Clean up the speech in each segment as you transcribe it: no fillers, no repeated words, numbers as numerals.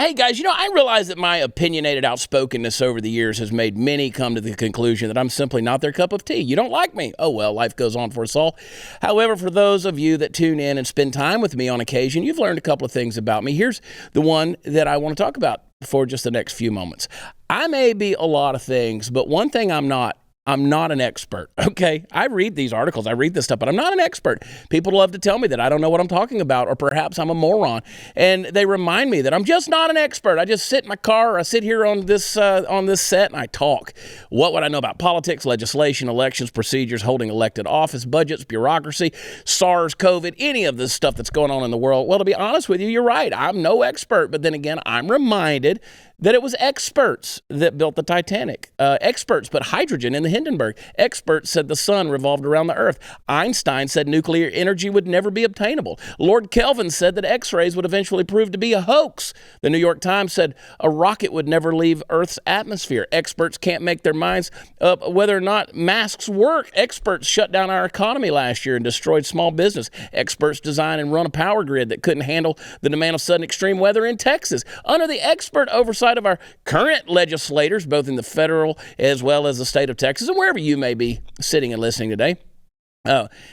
Hey, guys, I realize that my opinionated outspokenness over the years has made many come to the conclusion that I'm simply not their cup of tea. You don't like me. Oh, well, life goes on for us all. However, for those of you that tune in and spend time with me on occasion, you've learned a couple of things about me. Here's the one that I want to talk about for just the next few moments. I may be a lot of things, but one thing I'm not an expert, okay? I read these articles, I read this stuff, but I'm not an expert. People love to tell me that I don't know what I'm talking about, or perhaps I'm a moron. And they remind me that I'm just not an expert. I just sit in my car, or I sit here on this set and I talk. What would I know about politics, legislation, elections, procedures, holding elected office, budgets, bureaucracy, SARS, COVID, any of this stuff that's going on in the world? Well, to be honest with you, you're right. I'm no expert. But then again, I'm reminded that it was experts that built the Titanic. Experts put hydrogen in the Hindenburg. Experts said the sun revolved around the earth. Einstein said nuclear energy would never be obtainable. Lord Kelvin said that X-rays would eventually prove to be a hoax. The New York Times said a rocket would never leave Earth's atmosphere. Experts can't make their minds up whether or not masks work. Experts shut down our economy last year and destroyed small business. Experts design and run a power grid that couldn't handle the demand of sudden extreme weather in Texas. Under the expert oversight of our current legislators, both in the federal as well as the state of Texas, and wherever you may be sitting and listening today.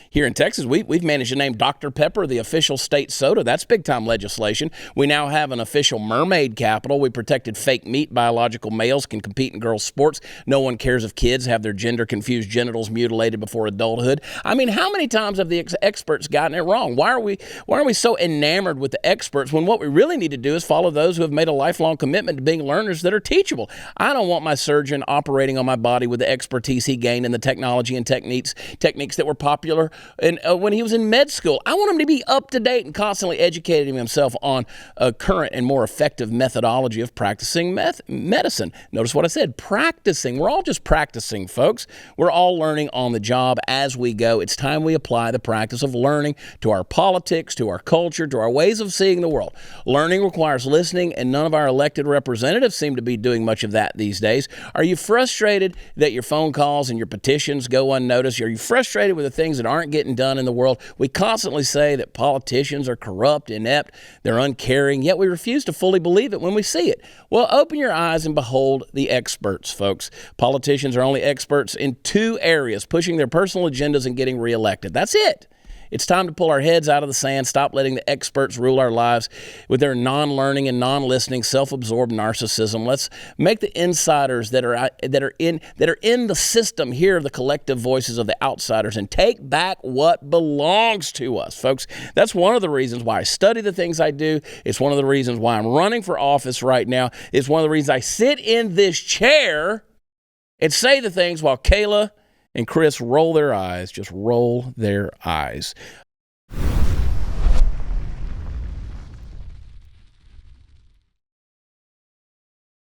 Here in Texas, we've managed to name Dr. Pepper the official state soda. That's big-time legislation. We now have an official mermaid capital. We protected fake meat. Biological males can compete in girls' sports. No one cares if kids have their gender-confused genitals mutilated before adulthood. I mean, how many times have the experts gotten it wrong? Why are we so enamored with the experts when what we really need to do is follow those who have made a lifelong commitment to being learners that are teachable? I don't want my surgeon operating on my body with the expertise he gained in the technology and techniques that were popular when he was in med school. I want him to be up to date and constantly educating himself on a current and more effective methodology of practicing medicine. Notice what I said, practicing. We're all just practicing, folks. We're all learning on the job as we go. It's time we apply the practice of learning to our politics, to our culture, to our ways of seeing the world. Learning requires listening, and none of our elected representatives seem to be doing much of that these days. Are you frustrated that your phone calls and your petitions go unnoticed? Are you frustrated with the things that aren't getting done in the world? We constantly say that politicians are corrupt, inept, they're uncaring, yet we refuse to fully believe it when we see it. Well, open your eyes and behold the experts, folks. Politicians are only experts in two areas: pushing their personal agendas and getting reelected. That's it. It's time to pull our heads out of the sand, stop letting the experts rule our lives with their non-learning and non-listening, self-absorbed narcissism. Let's make the insiders that are in the system hear the collective voices of the outsiders and take back what belongs to us, folks. That's one of the reasons why I study the things I do. It's one of the reasons why I'm running for office right now. It's one of the reasons I sit in this chair and say the things while Kayla and Chris roll their eyes, just roll their eyes.